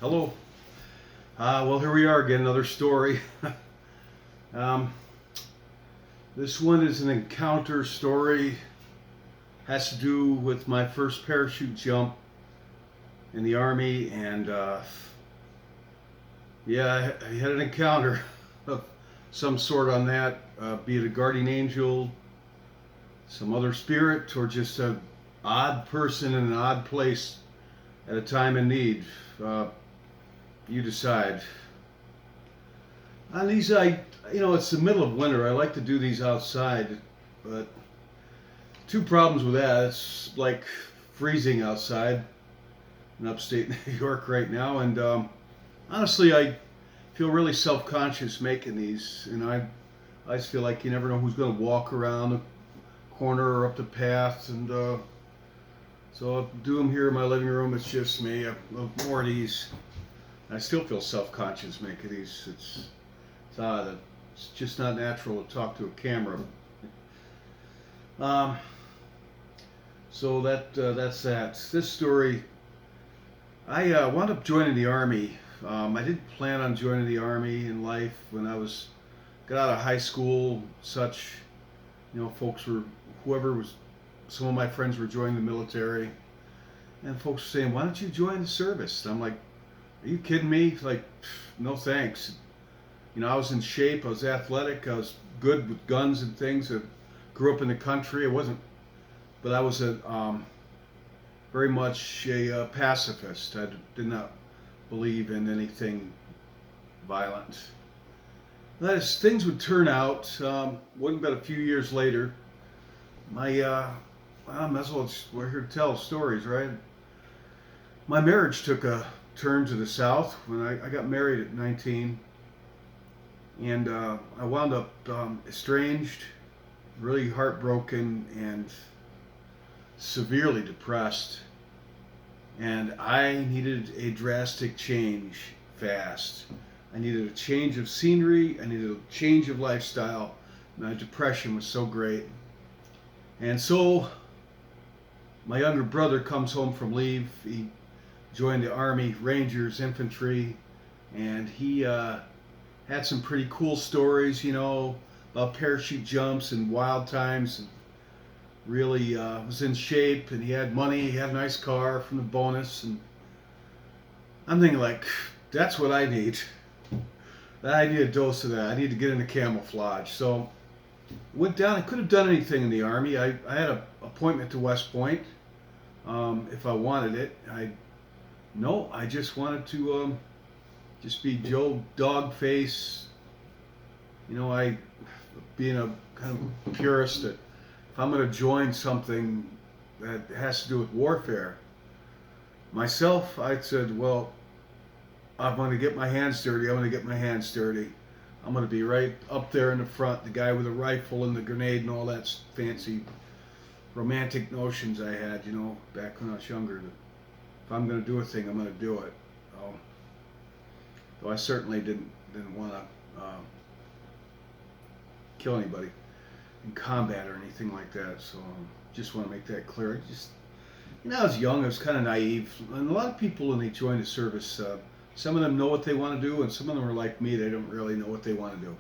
Hello. Well, here we are again, another story. um, this one is an encounter story. Has to do with my first parachute jump in the Army, and yeah, I had an encounter of some sort on that, be it a guardian angel, some other spirit, or just a odd person in an odd place at a time of need. You decide. On these, it's the middle of winter. I like to do these outside, but two problems with that. It's like freezing outside in upstate New York right now, and honestly, I feel really self-conscious making these. I just feel like you never know who's going to walk around the corner or up the path, and so I'll do them here in my living room. It's just me. I love more of these. I still feel self-conscious making these. It's odd. It's just not natural to talk to a camera. Um, so that's that. This story, I wound up joining the Army. I didn't plan on joining the Army in life when I got out of high school. Such, folks some of my friends were joining the military, and folks were saying, "Why don't you join the service?" And I'm like, "Are you kidding me? Like, no thanks." I was in shape. I was athletic. I was good with guns and things. I grew up in the country. But I was very much a pacifist. I did not believe in anything violent. As things would turn out, wasn't but a few years later, I might as well, we're here to tell stories, right? My marriage took a turn to the south when I got married at 19, and I wound up estranged, really heartbroken, and severely depressed. And I needed a drastic change fast. I needed a change of scenery. I needed a change of lifestyle. My depression was so great. And so my younger brother comes home from leave. He joined the Army Rangers Infantry, and he had some pretty cool stories, about parachute jumps and wild times. And really was in shape, and he had money. He had a nice car from the bonus, and I'm thinking, like, that's what I need. I need a dose of that. I need to get into camouflage. So went down. I could have done anything in the Army. I had an appointment to West Point if I wanted it. I just wanted to just be Joe Dogface. I, being a kind of purist, that if I'm going to join something that has to do with warfare, myself, I said, well, I'm going to get my hands dirty. I'm going to get my hands dirty. I'm going to be right up there in the front, the guy with a rifle and the grenade and all that fancy romantic notions I had, back when I was younger. That if I'm going to do a thing, I'm going to do it. Though I certainly didn't want to kill anybody in combat or anything like that. So just want to make that clear. I was young. I was kind of naive, and a lot of people when they join the service, some of them know what they want to do, and some of them are like me. They don't really know what they want to do.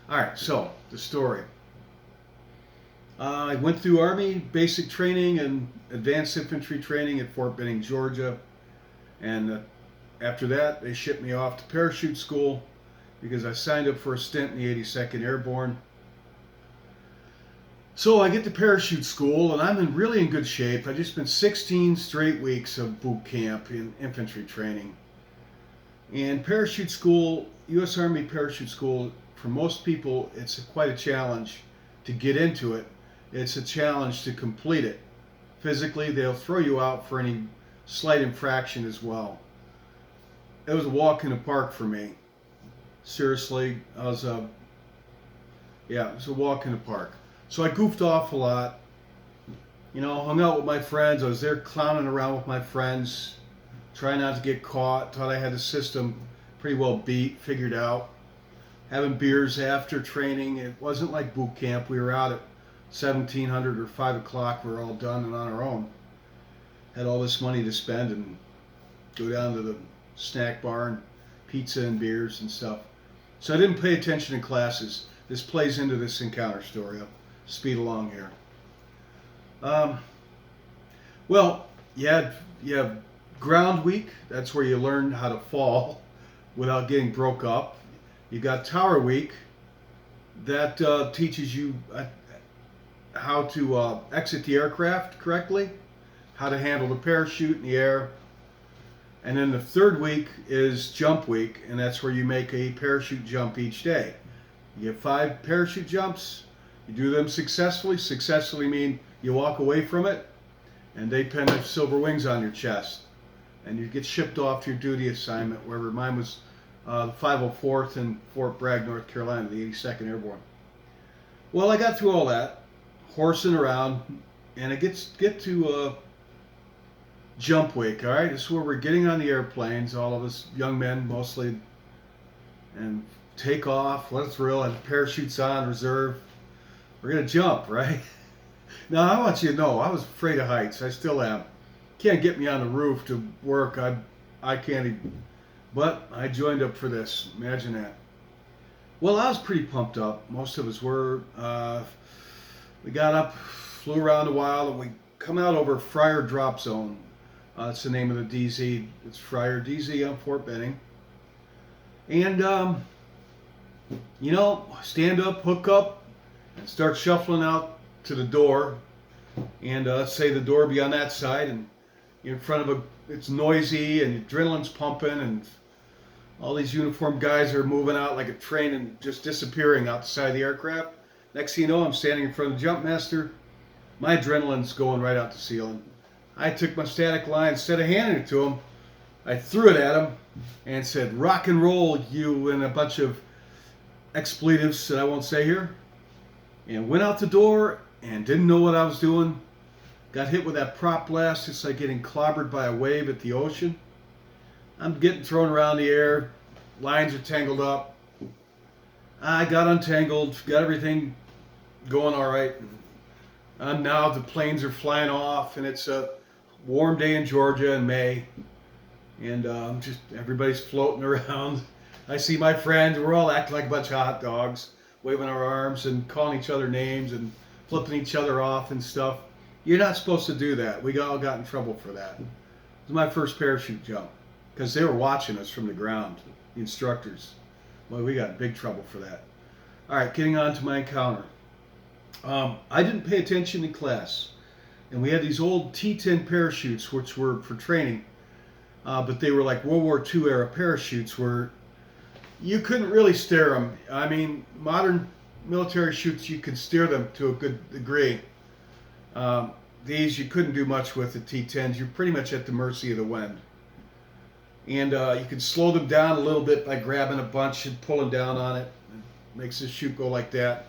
All right. So the story. I went through Army basic training and advanced infantry training at Fort Benning, Georgia, and after that they shipped me off to parachute school because I signed up for a stint in the 82nd Airborne. So I get to parachute school, and I'm really in good shape. I just spent 16 straight weeks of boot camp in infantry training. And parachute school, U.S. Army parachute school, for most people, it's quite a challenge to get into it. It's a challenge to complete it. Physically, they'll throw you out for any slight infraction as well. It was a walk in the park for me. Seriously, it was a walk in the park. So I goofed off a lot, hung out with my friends. I was there clowning around with my friends, trying not to get caught. Thought I had the system pretty well beat, figured out. Having beers after training. It wasn't like boot camp. We were out at 1700 or 5 o'clock. We were all done and on our own. Had all this money to spend and go down to the snack bar and pizza and beers and stuff. So I didn't pay attention in classes. This plays into this encounter story. I'll speed along here. Well, you have ground week. That's where you learn how to fall without getting broke up. You got tower week. That teaches you how to exit the aircraft correctly, how to handle the parachute in the air. And then the third week is jump week, and that's where you make a parachute jump each day. You get 5 parachute jumps. You do them successfully. Successfully mean you walk away from it, and they pin the silver wings on your chest. And you get shipped off to your duty assignment, wherever mine was the 504th in Fort Bragg, North Carolina, the 82nd Airborne. Well, I got through all that, horsing around, and I get to jump week, all right? This is where we're getting on the airplanes, all of us young men mostly, and take off, let it thrill, and parachutes on, reserve. We're going to jump, right? Now, I want you to know, I was afraid of heights. I still am. Can't get me on the roof to work. I can't even. But I joined up for this. Imagine that. Well, I was pretty pumped up. Most of us were. We got up, flew around a while, and we come out over Fryer Drop Zone. That's the name of the DZ. It's Fryer DZ on Fort Benning. And, stand up, hook up, and start shuffling out to the door. And let's say the door be on that side, and you're in front of it's noisy, and adrenaline's pumping, and all these uniformed guys are moving out like a train and just disappearing out the side of the aircraft. Next thing you know, I'm standing in front of the jump master. My adrenaline's going right out the ceiling. I took my static line, instead of handing it to him, I threw it at him and said, "Rock and roll, you," and a bunch of expletives that I won't say here. And went out the door and didn't know what I was doing. Got hit with that prop blast. It's like getting clobbered by a wave at the ocean. I'm getting thrown around the air. Lines are tangled up. I got untangled, got everything going all right. And now the planes are flying off, and it's a warm day in Georgia in May. And just everybody's floating around. I see my friends. We're all acting like a bunch of hot dogs, waving our arms and calling each other names and flipping each other off and stuff. You're not supposed to do that. We all got in trouble for that. It was my first parachute jump because they were watching us from the ground, the instructors. Well, we got in big trouble for that. All right, getting on to my encounter. I didn't pay attention in class, and we had these old T-10 parachutes, which were for training, but they were like World War II era parachutes where you couldn't really steer them. I mean, modern military chutes, you could steer them to a good degree. These you couldn't do much with the T-10s. You're pretty much at the mercy of the wind. And you could slow them down a little bit by grabbing a bunch and pulling down on it. It makes the chute go like that.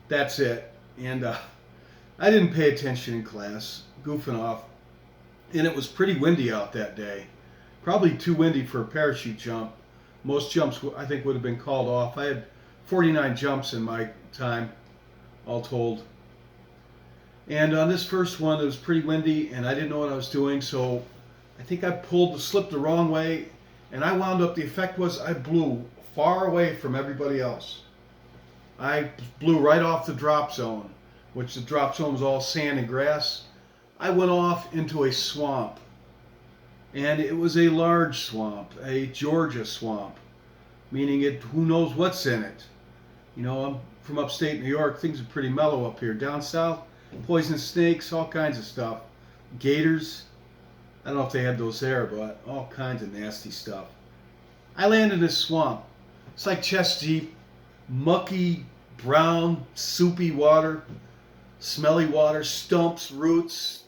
That's it. And I didn't pay attention in class, goofing off. And it was pretty windy out that day. Probably too windy for a parachute jump. Most jumps, I think, would have been called off. I had 49 jumps in my time, all told. And on this first one, it was pretty windy, and I didn't know what I was doing, so I think I slipped the wrong way, and I wound up, the effect was I blew far away from everybody else. I blew right off the drop zone, which the drop zone was all sand and grass. I went off into a swamp, and it was a large swamp, a Georgia swamp, meaning who knows what's in it. You know, I'm from upstate New York, things are pretty mellow up here. Down south, poisonous snakes, all kinds of stuff. Gators, I don't know if they had those there, but all kinds of nasty stuff. I landed in this swamp. It's like chest deep, mucky, brown, soupy water, smelly water, stumps, roots,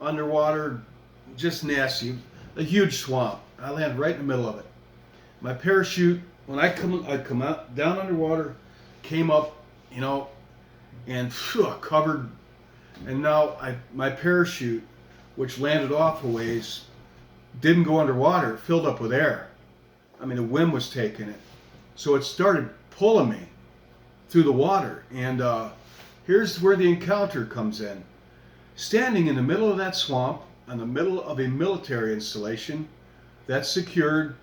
underwater, just nasty. A huge swamp. I land right in the middle of it. My parachute, when I'd come out down underwater, came up, and covered. And now my parachute, which landed off a ways, didn't go underwater. It filled up with air. I mean, the wind was taking it. So it started pulling me through the water. And here's where the encounter comes in. Standing in the middle of that swamp, in the middle of a military installation, that's secured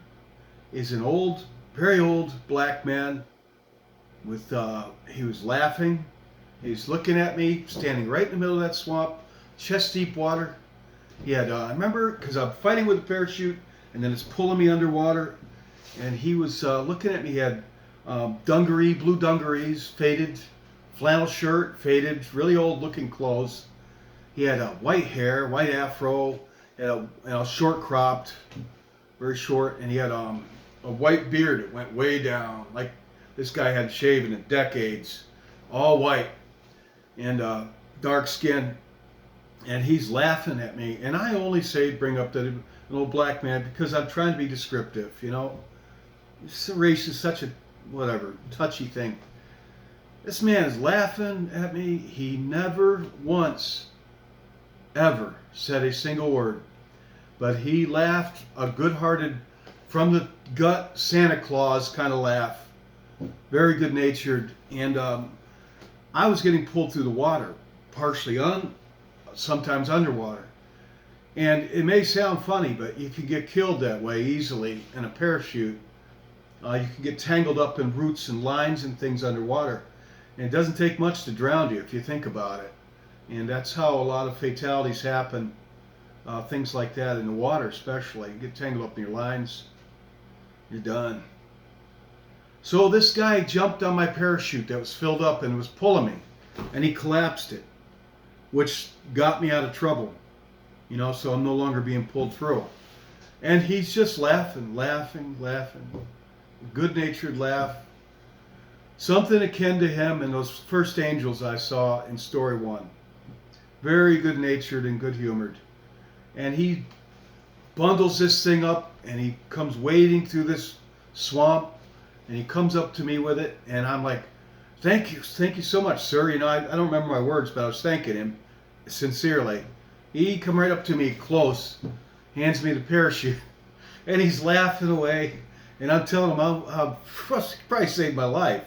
is an old, very old black man with, he was laughing. He's looking at me, standing right in the middle of that swamp, chest deep water. He had, I remember, because I'm fighting with a parachute, and then it's pulling me underwater, and he was looking at me. He had dungaree, blue dungarees, faded, flannel shirt, faded, really old looking clothes. He had white hair, white afro, had short cropped, very short, and he had a white beard that went way down. Like this guy had shaven in decades, all white, and dark skin. And he's laughing at me. And I only say bring up an old black man because I'm trying to be descriptive, you know. Race is such a, whatever, touchy thing. This man is laughing at me. He never once, ever said a single word. But he laughed a good-hearted, from the gut, Santa Claus kind of laugh. Very good-natured. And I was getting pulled through the water, partially sometimes underwater. And it may sound funny, but you can get killed that way easily in a parachute. You can get tangled up in roots and lines and things underwater. And it doesn't take much to drown you if you think about it. And that's how a lot of fatalities happen, things like that in the water especially. You get tangled up in your lines, you're done. So this guy jumped on my parachute that was filled up and was pulling me, and he collapsed it, which got me out of trouble, you know, so I'm no longer being pulled through. And he's just laughing. Good-natured laugh. Something akin to him in those first angels I saw in story 1. Very good-natured and good-humored. And he bundles this thing up, and he comes wading through this swamp, and he comes up to me with it, and I'm like, thank you so much, sir. You know, I don't remember my words, but I was thanking him sincerely. He come right up to me close, hands me the parachute, and he's laughing away. And I'm telling him how probably saved my life.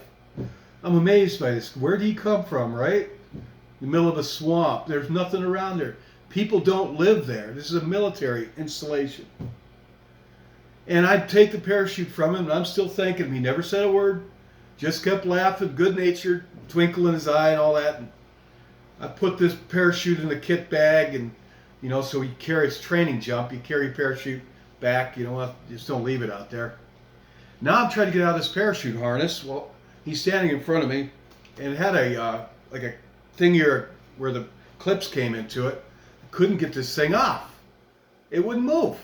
I'm amazed by this. Where did he come from, right? In the middle of a swamp. There's nothing around there. People don't live there. This is a military installation. And I take the parachute from him, and I'm still thanking him. He never said a word. Just kept laughing, good-natured, twinkle in his eye and all that. And I put this parachute in the kit bag, and, you know, so he carries training jump. You carry your parachute back, you know, just don't leave it out there. Now I'm trying to get out of this parachute harness. Well, he's standing in front of me, and it had like a thing here where the clips came into it. Couldn't get this thing off. It wouldn't move.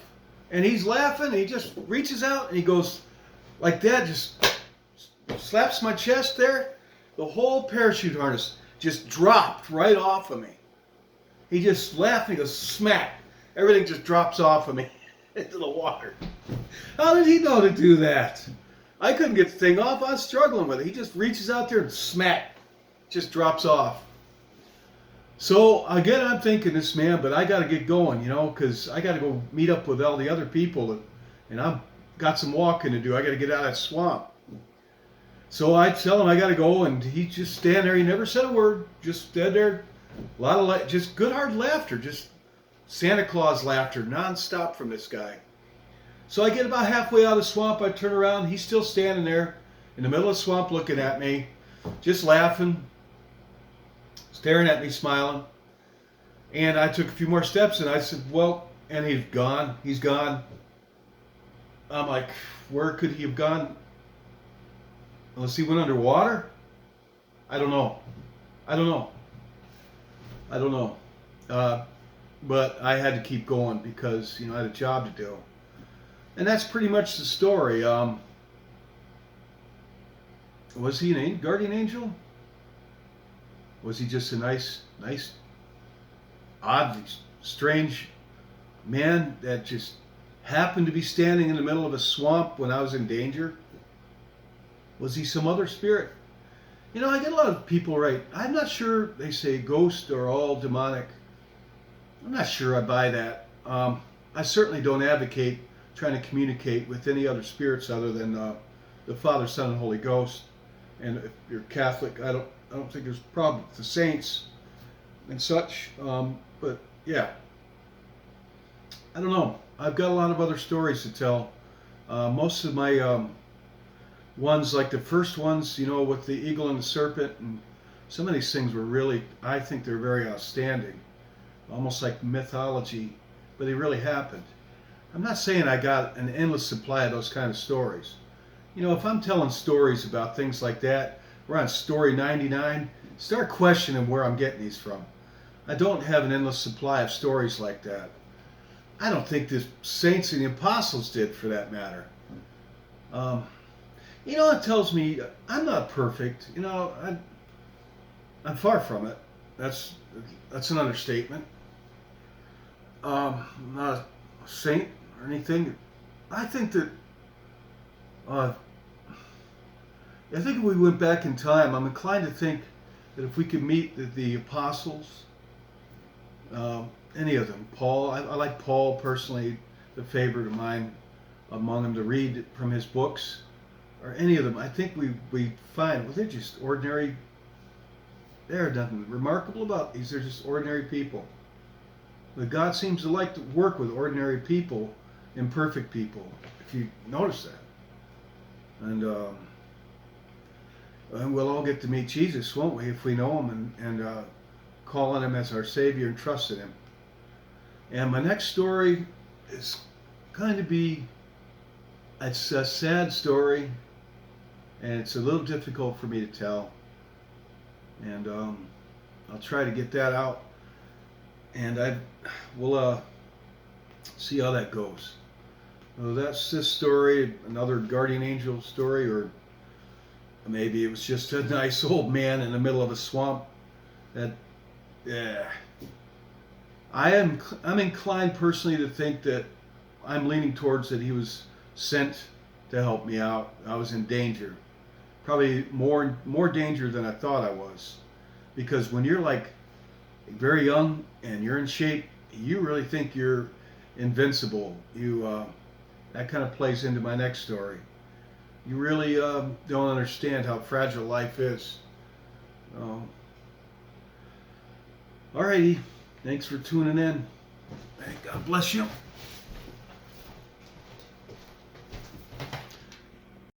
And he's laughing, and he just reaches out, and he goes like that, just slaps my chest there. The whole parachute harness just dropped right off of me. He just laughed, and he goes, smack. Everything just drops off of me into the water. How did he know to do that? I couldn't get the thing off. I was struggling with it. He just reaches out there and smack, just drops off. So again, I'm thinking this man, but I got to get going, you know, because I got to go meet up with all the other people, and I've got some walking to do. I got to get out of that swamp. So I tell him I got to go, and he just stand there. He never said a word. Just stood there. A lot of just good hard laughter, just Santa Claus laughter, nonstop from this guy. So I get about halfway out of the swamp. I turn around. He's still standing there in the middle of the swamp, looking at me, just laughing, staring at me, smiling. And I took a few more steps, and I said, well, and he's gone. He's gone. I'm like, where could he have gone? Unless he went underwater? I don't know. But I had to keep going because, you know, I had a job to do. And that's pretty much the story. Was he an guardian angel? Was he just a nice, odd, strange man that just happened to be standing in the middle of a swamp when I was in danger? Was he some other spirit? You know, I get a lot of people right. I'm not sure they say ghosts are all demonic. I'm not sure I buy that. I certainly don't advocate trying to communicate with any other spirits other than the Father, Son, and Holy Ghost. And if you're Catholic, I don't think there's a problem with the saints and such. But yeah, I don't know. I've got a lot of other stories to tell. Most of my ones, like the first ones, with the eagle and the serpent, and some of these things were really, I think they're very outstanding, almost like mythology, but they really happened. I'm not saying I got an endless supply of those kind of stories. If I'm telling stories about things like that, we're on story 99, start questioning where I'm getting these from. I don't have an endless supply of stories like that. I don't think the saints and the apostles did, for that matter. It tells me I'm not perfect. I'm far from it. That's an understatement. I'm not a saint or anything. I think that I think if we went back in time, I'm inclined to think that if we could meet the apostles, any of them, Paul, I like Paul personally, the favorite of mine among them to read from his books, or any of them, I think we find, well, they're just ordinary, there's nothing remarkable about these, they're just ordinary people. But God seems to like to work with ordinary people, imperfect people, if you notice that. And we'll all get to meet Jesus, won't we, if we know him and call on him as our Savior and trust in him. And my next story is going to be, it's a sad story, and it's a little difficult for me to tell. And I'll try to get that out, and we'll see how that goes. So that's this story, another guardian angel story, or maybe it was just a nice old man in the middle of a swamp. I'm inclined personally to think that I'm leaning towards that he was sent to help me out. I was in danger, probably more danger than I thought I was, because when you're like very young and you're in shape, you really think you're invincible. That kind of plays into my next story. You really don't understand how fragile life is. Alrighty, thanks for tuning in. God bless you.